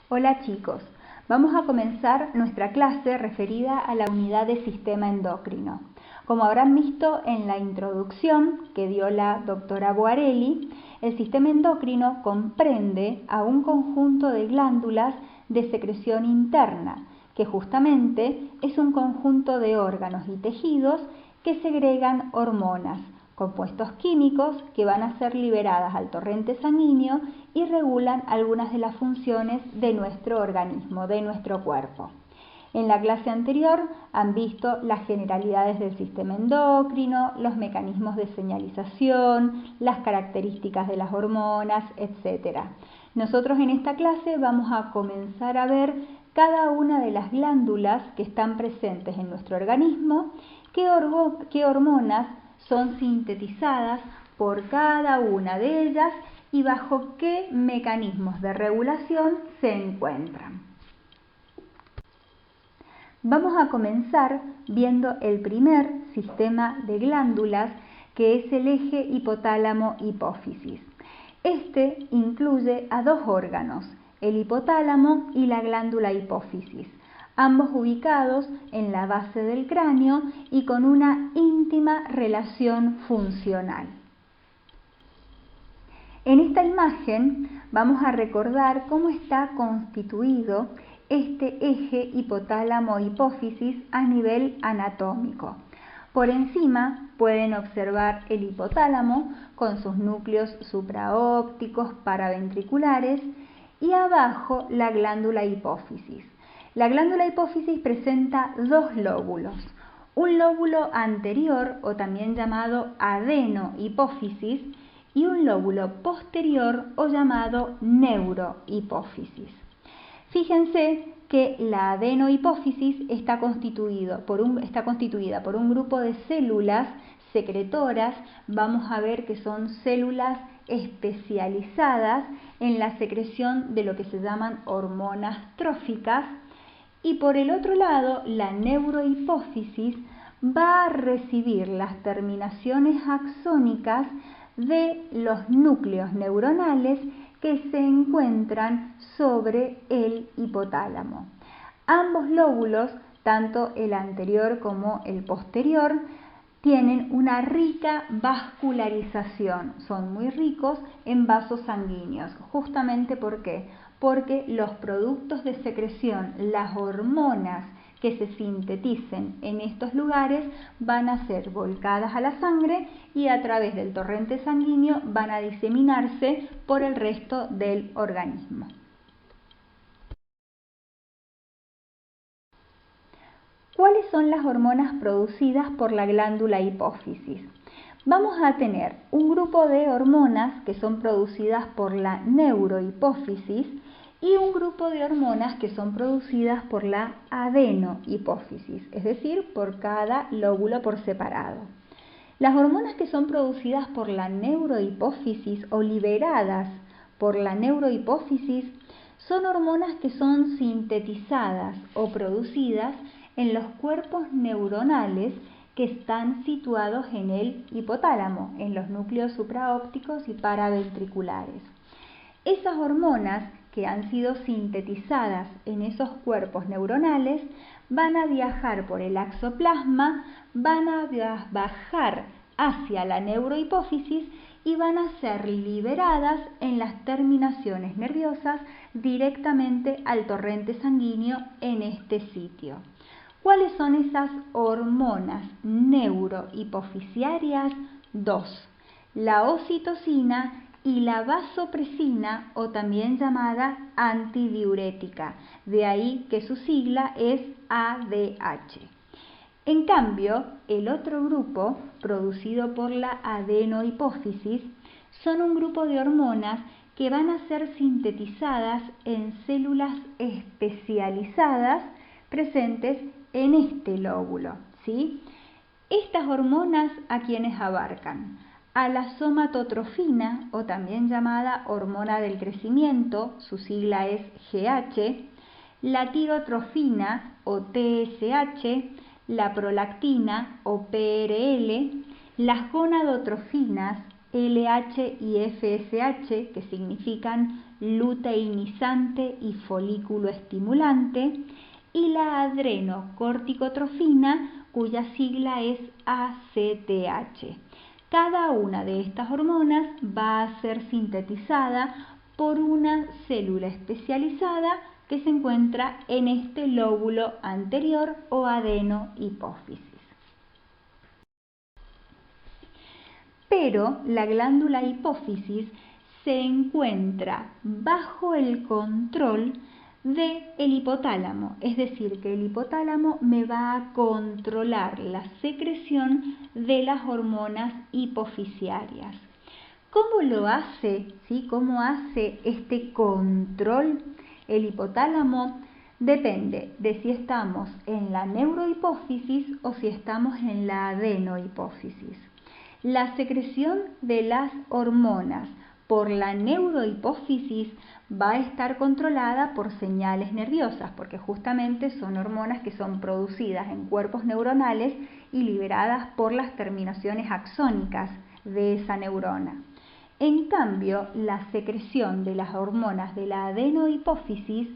Hola chicos, vamos a comenzar nuestra clase referida a la unidad de sistema endocrino. Como habrán visto en la introducción que dio la doctora Boarelli, el sistema endocrino comprende a un conjunto de glándulas de secreción interna, que justamente es un conjunto de órganos y tejidos que segregan hormonas, compuestos químicos que van a ser liberadas al torrente sanguíneo y regulan algunas de las funciones de nuestro organismo, de nuestro cuerpo. En la clase anterior han visto las generalidades del sistema endocrino, los mecanismos de señalización, las características de las hormonas, etc. Nosotros en esta clase vamos a comenzar a ver cada una de las glándulas que están presentes en nuestro organismo, qué hormonas son sintetizadas por cada una de ellas y bajo qué mecanismos de regulación se encuentran. Vamos a comenzar viendo el primer sistema de glándulas, que es el eje hipotálamo-hipófisis. Este incluye a dos órganos, el hipotálamo y la glándula hipófisis, ambos ubicados en la base del cráneo y con una íntima relación funcional. En esta imagen vamos a recordar cómo está constituido este eje hipotálamo-hipófisis a nivel anatómico. Por encima pueden observar el hipotálamo con sus núcleos supraópticos paraventriculares y abajo la glándula hipófisis. La glándula hipófisis presenta dos lóbulos, un lóbulo anterior o también llamado adenohipófisis y un lóbulo posterior o llamado neurohipófisis. Fíjense que la adenohipófisis está constituida por un grupo de células secretoras. Vamos a ver que son células especializadas en la secreción de lo que se llaman hormonas tróficas, y por el otro lado la neurohipófisis va a recibir las terminaciones axónicas de los núcleos neuronales que se encuentran sobre el hipotálamo. Ambos lóbulos, tanto el anterior como el posterior, tienen una rica vascularización, son muy ricos en vasos sanguíneos. ¿Justamente por qué? Porque los productos de secreción, las hormonas que se sinteticen en estos lugares van a ser volcadas a la sangre y a través del torrente sanguíneo van a diseminarse por el resto del organismo. ¿Cuáles son las hormonas producidas por la glándula hipófisis? Vamos a tener un grupo de hormonas que son producidas por la neurohipófisis y un grupo de hormonas que son producidas por la adenohipófisis, es decir, por cada lóbulo por separado. Las hormonas que son producidas por la neurohipófisis o liberadas por la neurohipófisis son hormonas que son sintetizadas o producidas en los cuerpos neuronales que están situados en el hipotálamo, en los núcleos supraópticos y paraventriculares. Esas hormonas que han sido sintetizadas en esos cuerpos neuronales van a viajar por el axoplasma, van a bajar hacia la neurohipófisis y van a ser liberadas en las terminaciones nerviosas directamente al torrente sanguíneo en este sitio. ¿Cuáles son esas hormonas neurohipofisiarias? Dos, la ocitocina y la vasopresina, o también llamada antidiurética, de ahí que su sigla es ADH. En cambio, el otro grupo, producido por la adenohipófisis, son un grupo de hormonas que van a ser sintetizadas en células especializadas presentes en este lóbulo, ¿sí? Estas hormonas, ¿a quiénes abarcan? A la somatotrofina, o también llamada hormona del crecimiento, su sigla es GH, la tirotrofina o TSH, la prolactina o PRL, las gonadotrofinas LH y FSH, que significan luteinizante y folículo estimulante, y la adrenocorticotrofina, cuya sigla es ACTH. Cada una de estas hormonas va a ser sintetizada por una célula especializada que se encuentra en este lóbulo anterior o adenohipófisis. Pero la glándula hipófisis se encuentra bajo el control del hipotálamo, es decir, que el hipotálamo me va a controlar la secreción de las hormonas hipofisiarias. ¿Cómo lo hace? ¿Sí? ¿Cómo hace este control el hipotálamo? Depende de si estamos en la neurohipófisis o si estamos en la adenohipófisis. La secreción de las hormonas por la neurohipófisis va a estar controlada por señales nerviosas, porque justamente son hormonas que son producidas en cuerpos neuronales y liberadas por las terminaciones axónicas de esa neurona. En cambio, la secreción de las hormonas de la adenohipófisis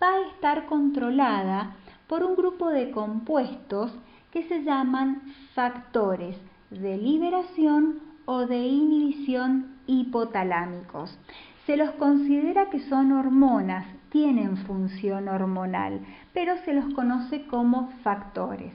va a estar controlada por un grupo de compuestos que se llaman factores de liberación o de inhibición hipotalámicos. Se los considera que son hormonas, tienen función hormonal, pero se los conoce como factores.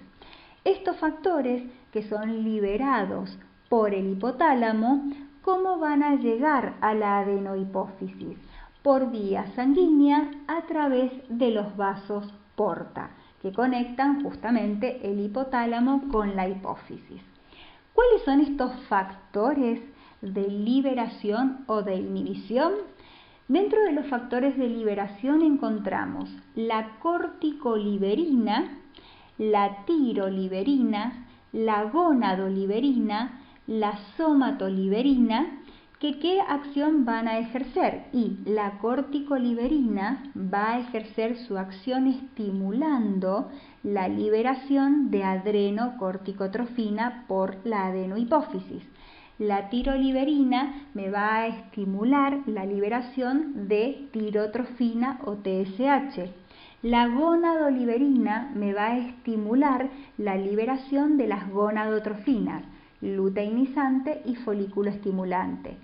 Estos factores, que son liberados por el hipotálamo, ¿cómo van a llegar a la adenohipófisis? Por vía sanguínea a través de los vasos porta, que conectan justamente el hipotálamo con la hipófisis. ¿Cuáles son estos factores de liberación o de inhibición? Dentro de los factores de liberación encontramos la corticoliberina, la tiroliberina, la gonadoliberina, la somatoliberina, que ¿qué acción van a ejercer? Y la corticoliberina va a ejercer su acción estimulando la liberación de adrenocorticotrofina por la adenohipófisis. La tiroliberina me va a estimular la liberación de tirotrofina o TSH. La gonadoliberina me va a estimular la liberación de las gonadotrofinas, luteinizante y folículo estimulante.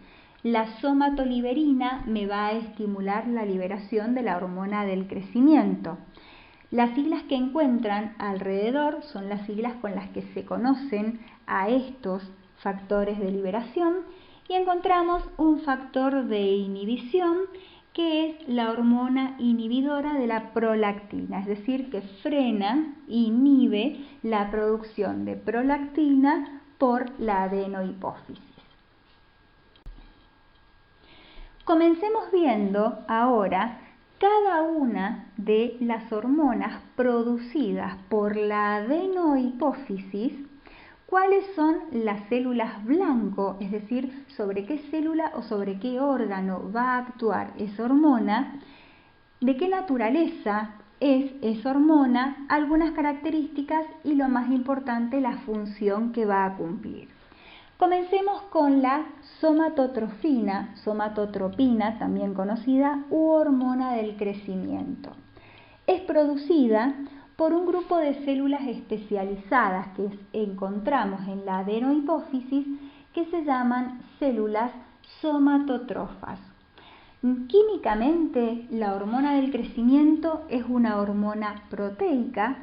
La somatoliberina me va a estimular la liberación de la hormona del crecimiento. Las siglas que encuentran alrededor son las siglas con las que se conocen a estos factores de liberación y encontramos un factor de inhibición que es la hormona inhibidora de la prolactina, es decir, que frena, inhibe la producción de prolactina por la adenohipófisis. Comencemos viendo ahora cada una de las hormonas producidas por la adenohipófisis, cuáles son las células blanco, es decir, sobre qué célula o sobre qué órgano va a actuar esa hormona, de qué naturaleza es esa hormona, algunas características y lo más importante, la función que va a cumplir. Comencemos con la somatotrofina, somatotropina, también conocida, u hormona del crecimiento. Es producida por un grupo de células especializadas que encontramos en la adenohipófisis que se llaman células somatotrofas. Químicamente, la hormona del crecimiento es una hormona proteica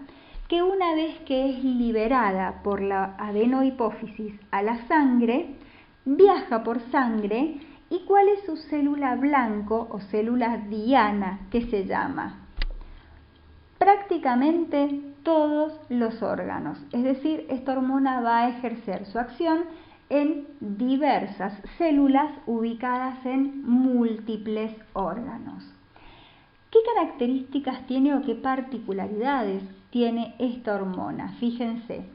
que una vez que es liberada por la adenohipófisis a la sangre, viaja por sangre. ¿Y cuál es su célula blanco o célula diana que se llama? Prácticamente todos los órganos, es decir, esta hormona va a ejercer su acción en diversas células ubicadas en múltiples órganos. ¿Qué características tiene o qué particularidades tiene esta hormona? Fíjense,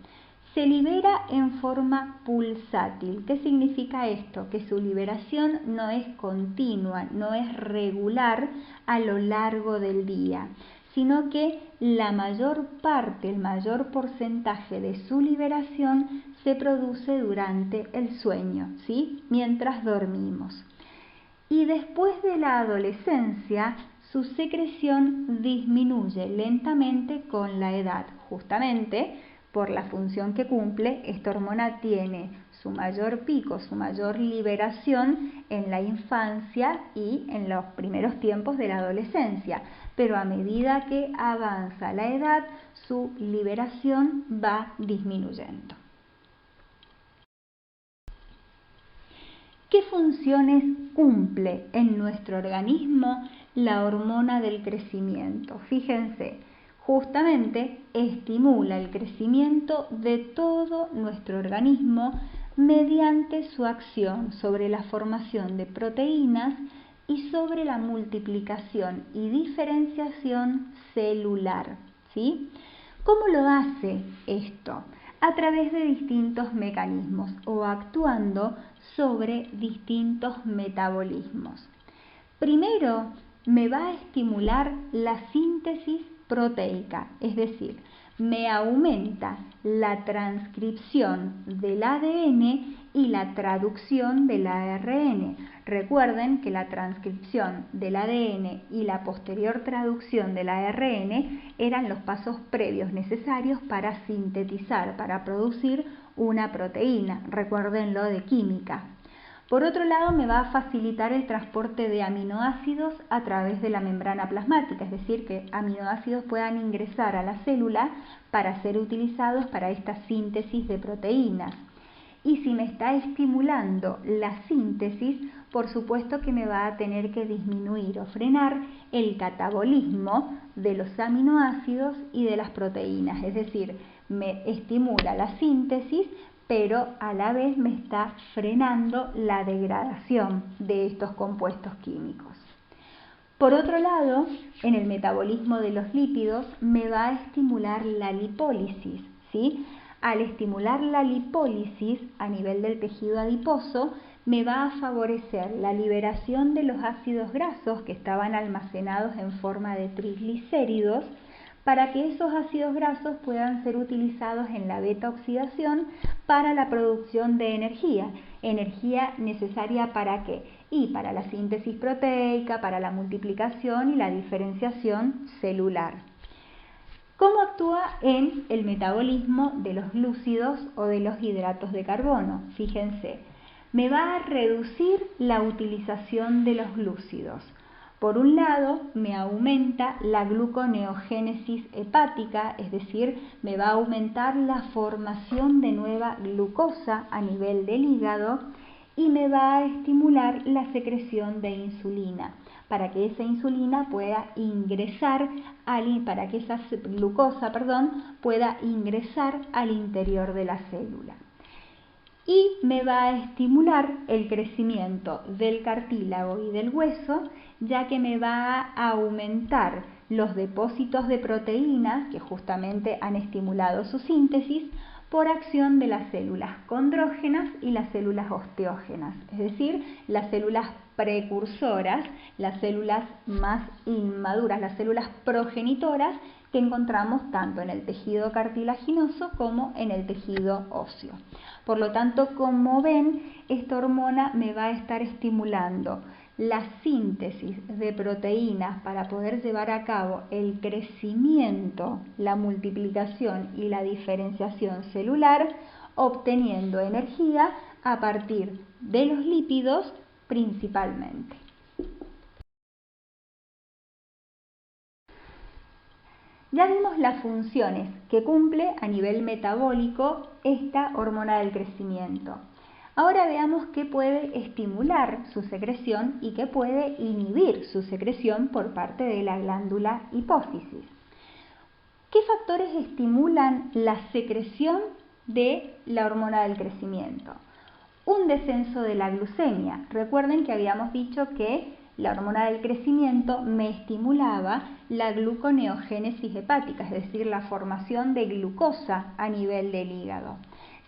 se libera en forma pulsátil. ¿Qué significa esto? Que su liberación no es continua, no es regular a lo largo del día, sino que la mayor parte, el mayor porcentaje de su liberación se produce durante el sueño, ¿sí? Mientras dormimos. Y después de la adolescencia, su secreción disminuye lentamente con la edad, justamente por la función que cumple. Esta hormona tiene su mayor pico, su mayor liberación en la infancia y en los primeros tiempos de la adolescencia, pero a medida que avanza la edad, su liberación va disminuyendo. ¿Qué funciones cumple en nuestro organismo la hormona del crecimiento? Fíjense, justamente estimula el crecimiento de todo nuestro organismo mediante su acción sobre la formación de proteínas y sobre la multiplicación y diferenciación celular, ¿sí? ¿Cómo lo hace esto? A través de distintos mecanismos o actuando sobre distintos metabolismos. Primero, me va a estimular la síntesis proteica, es decir, me aumenta la transcripción del ADN y la traducción del ARN. Recuerden que la transcripción del ADN y la posterior traducción del ARN eran los pasos previos necesarios para sintetizar, para producir una proteína. Recuérdenlo de química. Por otro lado, me va a facilitar el transporte de aminoácidos a través de la membrana plasmática, es decir, que aminoácidos puedan ingresar a la célula para ser utilizados para esta síntesis de proteínas. Y si me está estimulando la síntesis, por supuesto que me va a tener que disminuir o frenar el catabolismo de los aminoácidos y de las proteínas, es decir, me estimula la síntesis, pero a la vez me está frenando la degradación de estos compuestos químicos. Por otro lado, en el metabolismo de los lípidos me va a estimular la lipólisis, ¿sí? Al estimular la lipólisis a nivel del tejido adiposo, me va a favorecer la liberación de los ácidos grasos que estaban almacenados en forma de triglicéridos, para que esos ácidos grasos puedan ser utilizados en la beta-oxidación para la producción de energía. ¿Energía necesaria para qué? Y para la síntesis proteica, para la multiplicación y la diferenciación celular. ¿Cómo actúa en el metabolismo de los glúcidos o de los hidratos de carbono? Fíjense, me va a reducir la utilización de los glúcidos. Por un lado, me aumenta la gluconeogénesis hepática, es decir, me va a aumentar la formación de nueva glucosa a nivel del hígado y me va a estimular la secreción de insulina, para que esa insulina pueda ingresar, para que esa glucosa, pueda ingresar al interior de la célula. Y me va a estimular el crecimiento del cartílago y del hueso, ya que me va a aumentar los depósitos de proteínas que justamente han estimulado su síntesis por acción de las células condrógenas y las células osteógenas, es decir, las células precursoras, las células más inmaduras, las células progenitoras que encontramos tanto en el tejido cartilaginoso como en el tejido óseo. Por lo tanto, como ven, esta hormona me va a estar estimulando la síntesis de proteínas para poder llevar a cabo el crecimiento, la multiplicación y la diferenciación celular, obteniendo energía a partir de los lípidos principalmente. Ya vimos las funciones que cumple a nivel metabólico esta hormona del crecimiento. Ahora veamos qué puede estimular su secreción y qué puede inhibir su secreción por parte de la glándula hipófisis. ¿Qué factores estimulan la secreción de la hormona del crecimiento? Un descenso de la glucemia. Recuerden que habíamos dicho que la hormona del crecimiento me estimulaba la gluconeogénesis hepática, es decir, la formación de glucosa a nivel del hígado.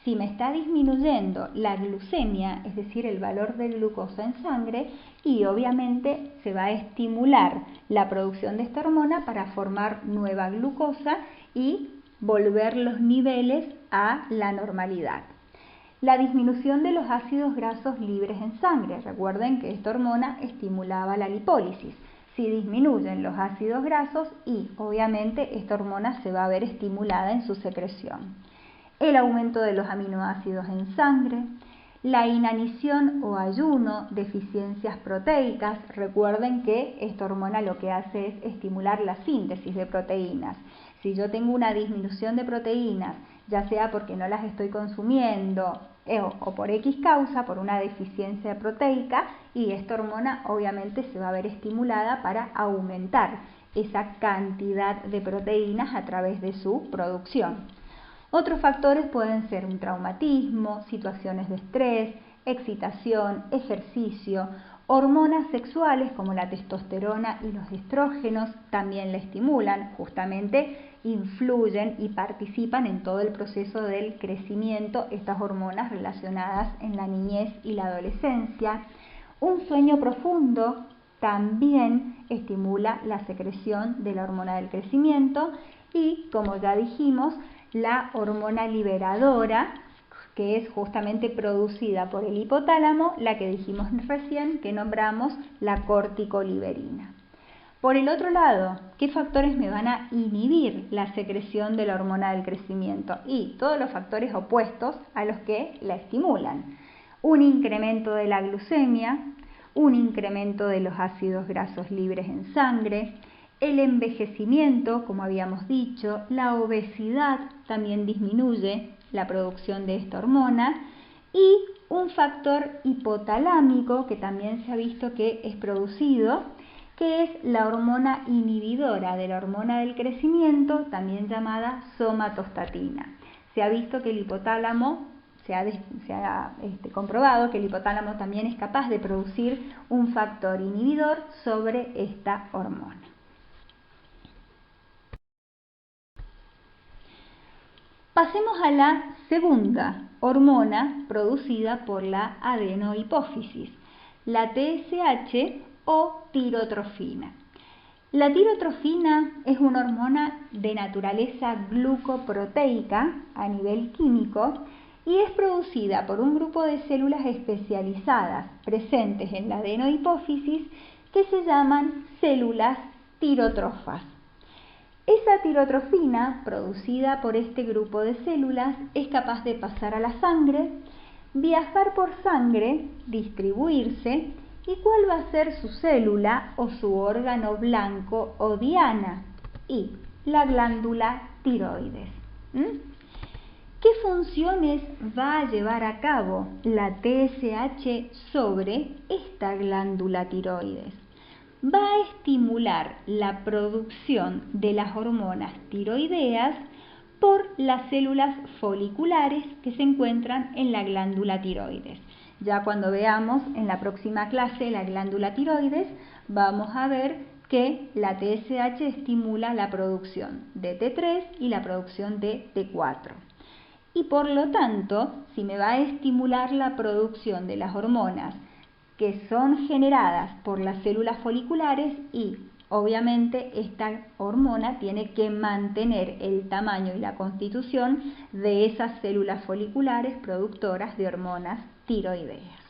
Si me está disminuyendo la glucemia, es decir, el valor de glucosa en sangre, y obviamente se va a estimular la producción de esta hormona para formar nueva glucosa y volver los niveles a la normalidad. La disminución de los ácidos grasos libres en sangre. Recuerden que esta hormona estimulaba la lipólisis. Si disminuyen los ácidos grasos y obviamente esta hormona se va a ver estimulada en su secreción. El aumento de los aminoácidos en sangre, la inanición o ayuno, deficiencias proteicas. Recuerden que esta hormona lo que hace es estimular la síntesis de proteínas. Si yo tengo una disminución de proteínas, ya sea porque no las estoy consumiendo o por X causa, por una deficiencia proteica, y esta hormona obviamente se va a ver estimulada para aumentar esa cantidad de proteínas a través de su producción. Otros factores pueden ser un traumatismo, situaciones de estrés, excitación, ejercicio, hormonas sexuales como la testosterona y los estrógenos también la estimulan, justamente influyen y participan en todo el proceso del crecimiento, estas hormonas relacionadas en la niñez y la adolescencia. Un sueño profundo también estimula la secreción de la hormona del crecimiento y, como ya dijimos, la hormona liberadora, que es justamente producida por el hipotálamo, la que dijimos recién, que nombramos la corticoliberina. Por el otro lado, ¿qué factores me van a inhibir la secreción de la hormona del crecimiento? Y todos los factores opuestos a los que la estimulan. Un incremento de la glucemia, un incremento de los ácidos grasos libres en sangre, el envejecimiento, como habíamos dicho, la obesidad también disminuye la producción de esta hormona y un factor hipotalámico que también se ha visto que es producido, que es la hormona inhibidora de la hormona del crecimiento, también llamada somatostatina. Se ha visto que el hipotálamo, se ha comprobado que el hipotálamo también es capaz de producir un factor inhibidor sobre esta hormona. Pasemos a la segunda hormona producida por la adenohipófisis, la TSH o tirotrofina. La tirotrofina es una hormona de naturaleza glucoproteica a nivel químico y es producida por un grupo de células especializadas presentes en la adenohipófisis que se llaman células tirotrofas. Esa tirotrofina, producida por este grupo de células, es capaz de pasar a la sangre, viajar por sangre, distribuirse, y cuál va a ser su célula o su órgano blanco o diana, y la glándula tiroides. ¿Qué funciones va a llevar a cabo la TSH sobre esta glándula tiroides? Va a estimular la producción de las hormonas tiroideas por las células foliculares que se encuentran en la glándula tiroides. Ya cuando veamos en la próxima clase la glándula tiroides, vamos a ver que la TSH estimula la producción de T3 y la producción de T4. Y por lo tanto, si me va a estimular la producción de las hormonas que son generadas por las células foliculares y obviamente esta hormona tiene que mantener el tamaño y la constitución de esas células foliculares productoras de hormonas tiroideas.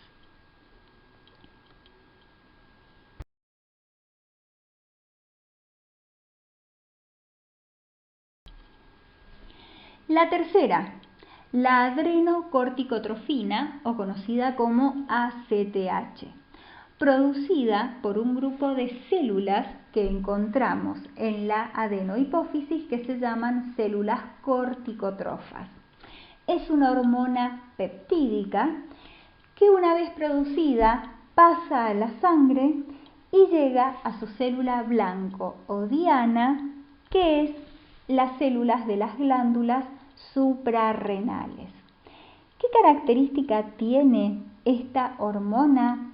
La tercera, la adrenocorticotrofina o conocida como ACTH, producida por un grupo de células que encontramos en la adenohipófisis que se llaman células corticotrofas. Es una hormona peptídica que una vez producida pasa a la sangre y llega a su célula blanco o diana, que es las células de las glándulas suprarrenales. ¿Qué característica tiene esta hormona?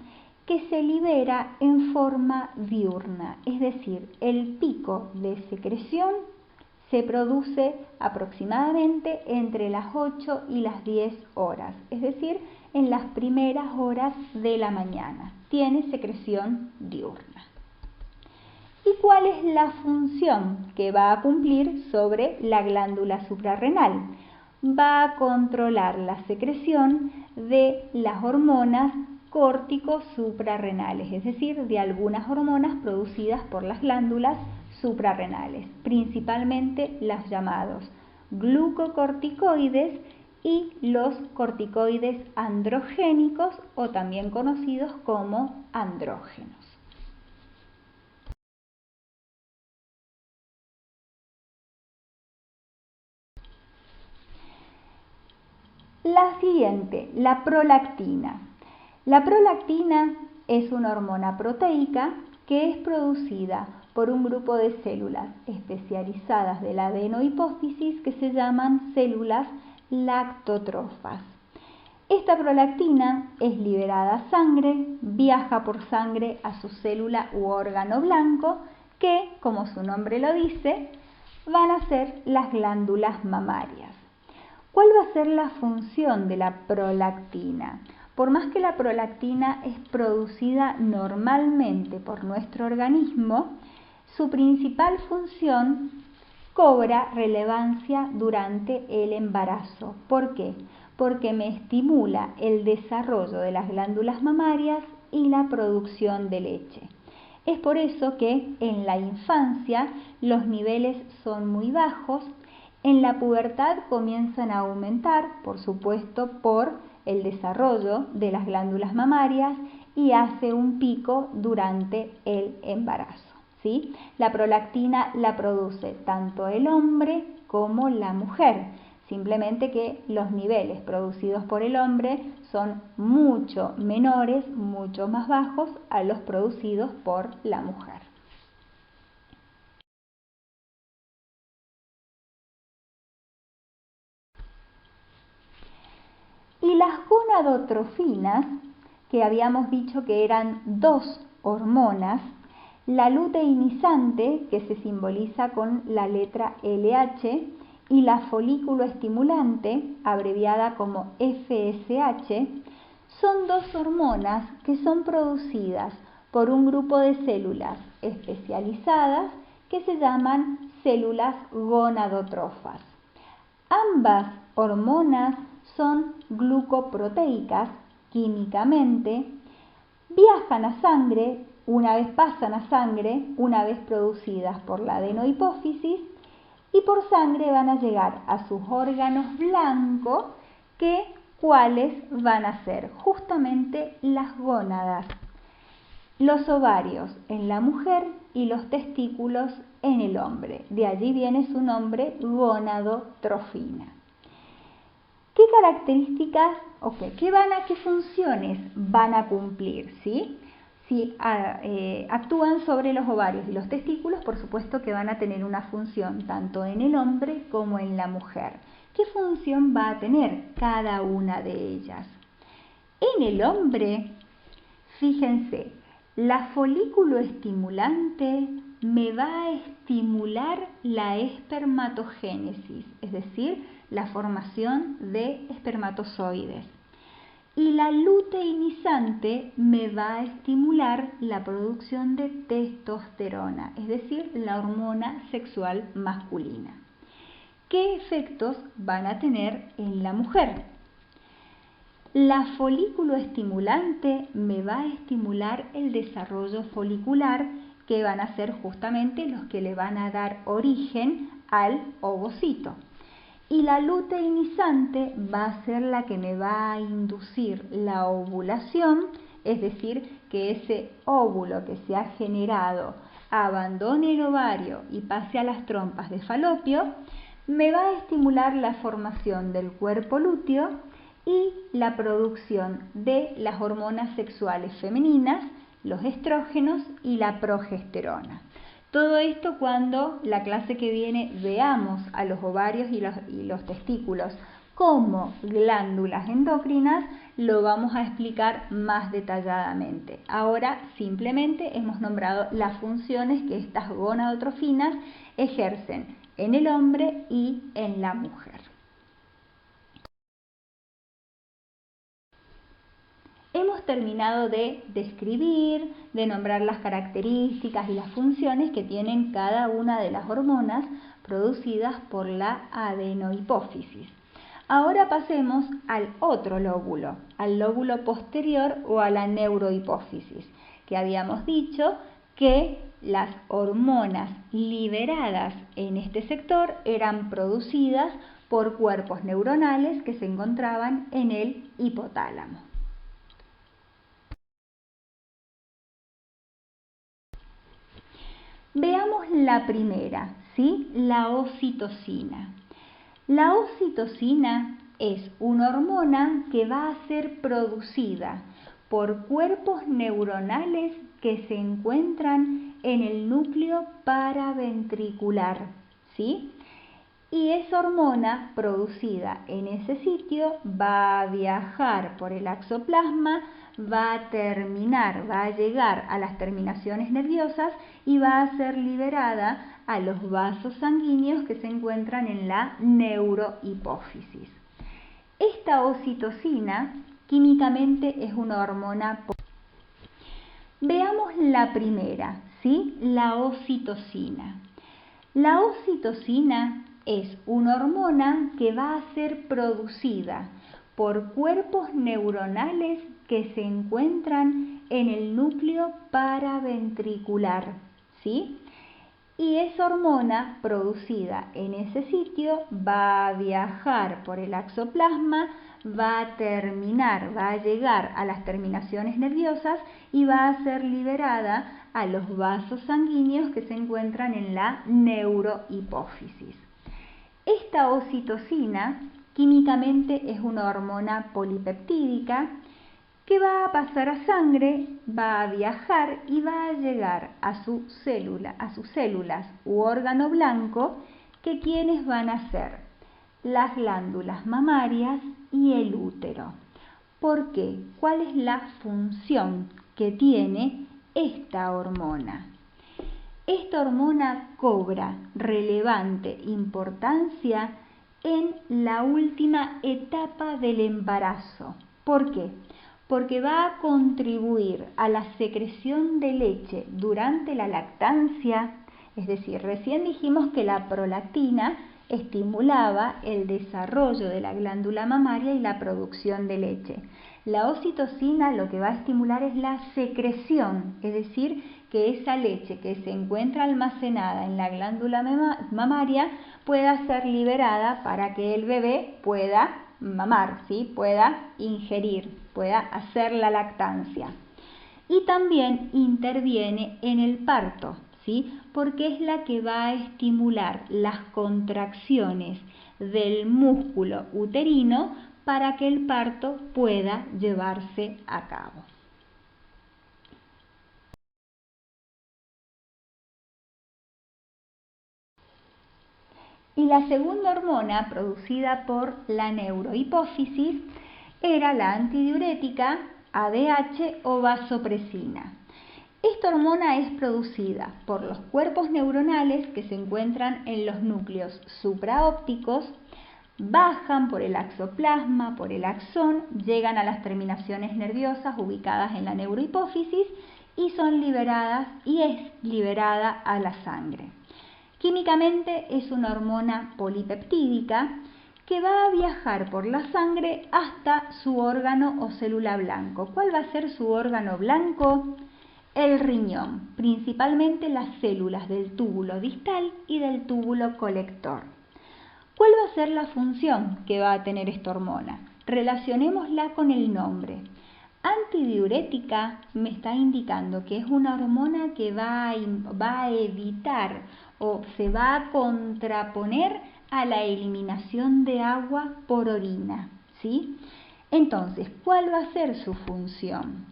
Que se libera en forma diurna, es decir, el pico de secreción se produce aproximadamente entre las 8 y las 10 horas, es decir, en las primeras horas de la mañana. tiene secreción diurna. ¿Y cuál es la función que va a cumplir sobre la glándula suprarrenal? Va a controlar la secreción de las hormonas córtico-suprarrenales, es decir, de algunas hormonas producidas por las glándulas suprarrenales, principalmente los llamados glucocorticoides y los corticoides androgénicos o también conocidos como andrógenos. La siguiente, la prolactina. La prolactina es una hormona proteica que es producida por un grupo de células especializadas de la adenohipófisis que se llaman células lactotrofas. Esta prolactina es liberada a sangre, viaja por sangre a su célula u órgano blanco que, como su nombre lo dice, van a ser las glándulas mamarias. ¿Cuál va a ser la función de la prolactina? Por más que la prolactina es producida normalmente por nuestro organismo, su principal función cobra relevancia durante el embarazo. ¿Por qué? Porque me estimula el desarrollo de las glándulas mamarias y la producción de leche. Es por eso que en la infancia los niveles son muy bajos, en la pubertad comienzan a aumentar, por supuesto, por el desarrollo de las glándulas mamarias y hace un pico durante el embarazo, ¿sí? La prolactina la produce tanto el hombre como la mujer, simplemente que los niveles producidos por el hombre son mucho menores, mucho más bajos a los producidos por la mujer. Y las gonadotrofinas, que habíamos dicho que eran dos hormonas, la luteinizante, que se simboliza con la letra LH, y la folículo estimulante, abreviada como FSH, son dos hormonas que son producidas por un grupo de células especializadas que se llaman células gonadotrofas. Ambas hormonas son glucoproteicas químicamente, viajan a sangre, pasan a sangre, una vez producidas por la adenohipófisis, y por sangre van a llegar a sus órganos blancos, ¿cuáles van a ser? Justamente las gónadas, los ovarios en la mujer y los testículos en el hombre. De allí viene su nombre, gonadotrofina. ¿Qué características qué funciones van a cumplir? ¿Sí? Si actúan sobre los ovarios y los testículos, por supuesto que van a tener una función tanto en el hombre como en la mujer. ¿Qué función va a tener cada una de ellas? En el hombre, fíjense, la folículo estimulante me va a estimular la espermatogénesis, es decir, la formación de espermatozoides. Y la luteinizante me va a estimular la producción de testosterona, es decir, la hormona sexual masculina. ¿Qué efectos van a tener en la mujer? La folículo estimulante me va a estimular el desarrollo folicular, que van a ser justamente los que le van a dar origen al ovocito. Y la luteinizante va a ser la que me va a inducir la ovulación, es decir, que ese óvulo que se ha generado abandone el ovario y pase a las trompas de falopio, me va a estimular la formación del cuerpo lúteo y la producción de las hormonas sexuales femeninas, los estrógenos y la progesterona. Todo esto cuando la clase que viene veamos a los ovarios y los testículos como glándulas endocrinas, lo vamos a explicar más detalladamente. Ahora simplemente hemos nombrado las funciones que estas gonadotrofinas ejercen en el hombre y en la mujer. Hemos terminado de describir, de nombrar las características y las funciones que tienen cada una de las hormonas producidas por la adenohipófisis. Ahora pasemos al otro lóbulo, al lóbulo posterior o a la neurohipófisis, que habíamos dicho que las hormonas liberadas en este sector eran producidas por cuerpos neuronales que se encontraban en el hipotálamo. Veamos la primera, ¿sí? La ocitocina. La ocitocina es una hormona que va a ser producida por cuerpos neuronales que se encuentran en el núcleo paraventricular, ¿sí? Y esa hormona producida en ese sitio va a viajar por el axoplasma, va a llegar a las terminaciones nerviosas y va a ser liberada a los vasos sanguíneos que se encuentran en la neurohipófisis. Esta ocitocina químicamente es una hormona. Veamos la primera, ¿sí? La ocitocina. La ocitocina es una hormona que va a ser producida por cuerpos neuronales que se encuentran en el núcleo paraventricular, ¿sí? Y esa hormona producida en ese sitio va a viajar por el axoplasma, va a llegar a las terminaciones nerviosas y va a ser liberada a los vasos sanguíneos que se encuentran en la neurohipófisis. Esta ocitocina químicamente es una hormona polipeptídica que va a pasar a sangre, va a viajar y va a llegar a sus células u órgano blanco, que quienes van a ser las glándulas mamarias y el útero. ¿Por qué? ¿Cuál es la función que tiene esta hormona? Esta hormona cobra relevante importancia en la última etapa del embarazo. ¿Por qué? Porque va a contribuir a la secreción de leche durante la lactancia, es decir, recién dijimos que la prolactina estimulaba el desarrollo de la glándula mamaria y la producción de leche. La ocitocina lo que va a estimular es la secreción, es decir, que esa leche que se encuentra almacenada en la glándula mamaria pueda ser liberada para que el bebé pueda mamar, ¿sí? Pueda ingerir, pueda hacer la lactancia. Y también interviene en el parto, ¿sí? Porque es la que va a estimular las contracciones del músculo uterino para que el parto pueda llevarse a cabo. Y la segunda hormona producida por la neurohipófisis era la antidiurética ADH o vasopresina. Esta hormona es producida por los cuerpos neuronales que se encuentran en los núcleos supraópticos, bajan por el axoplasma, por el axón, llegan a las terminaciones nerviosas ubicadas en la neurohipófisis y son liberadas y es liberada a la sangre. Químicamente es una hormona polipeptídica que va a viajar por la sangre hasta su órgano o célula blanco. ¿Cuál va a ser su órgano blanco? El riñón, principalmente las células del túbulo distal y del túbulo colector. ¿Cuál va a ser la función que va a tener esta hormona? Relacionémosla con el nombre. Antidiurética me está indicando que es una hormona que va a evitar o se va a contraponer a la eliminación de agua por orina, ¿sí? Entonces, ¿cuál va a ser su función?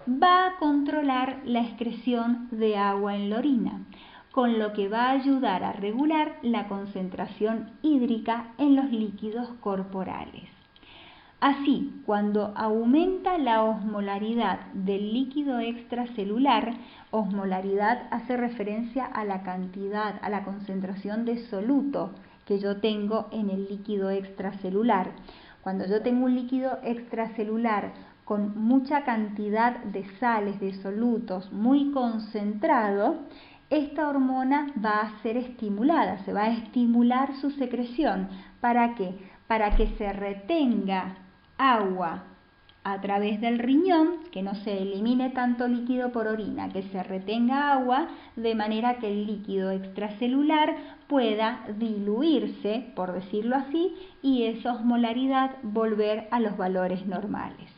Va a controlar la excreción de agua en la orina, con lo que va a ayudar a regular la concentración hídrica en los líquidos corporales. Así, cuando aumenta la osmolaridad del líquido extracelular, osmolaridad hace referencia a la cantidad, a la concentración de soluto que yo tengo en el líquido extracelular. Cuando yo tengo un líquido extracelular con mucha cantidad de sales, de solutos, muy concentrado, esta hormona va a ser estimulada, se va a estimular su secreción. ¿Para qué? Para que se retenga agua a través del riñón, que no se elimine tanto líquido por orina, que se retenga agua de manera que el líquido extracelular pueda diluirse, por decirlo así, y esa osmolaridad volver a los valores normales.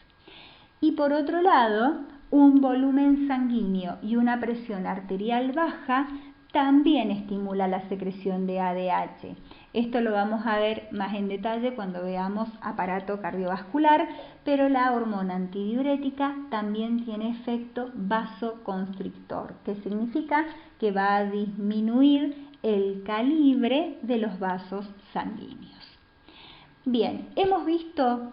Y por otro lado, un volumen sanguíneo y una presión arterial baja también estimula la secreción de ADH. Esto lo vamos a ver más en detalle cuando veamos aparato cardiovascular, pero la hormona antidiurética también tiene efecto vasoconstrictor, que significa que va a disminuir el calibre de los vasos sanguíneos. Bien, hemos visto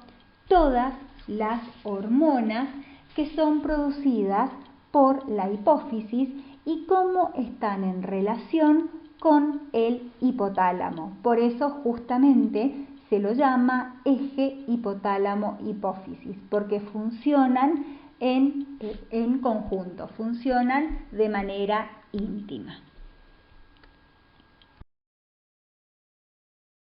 todas las hormonas que son producidas por la hipófisis y cómo están en relación con el hipotálamo. Por eso justamente se lo llama eje hipotálamo-hipófisis, porque funcionan en conjunto, funcionan de manera íntima.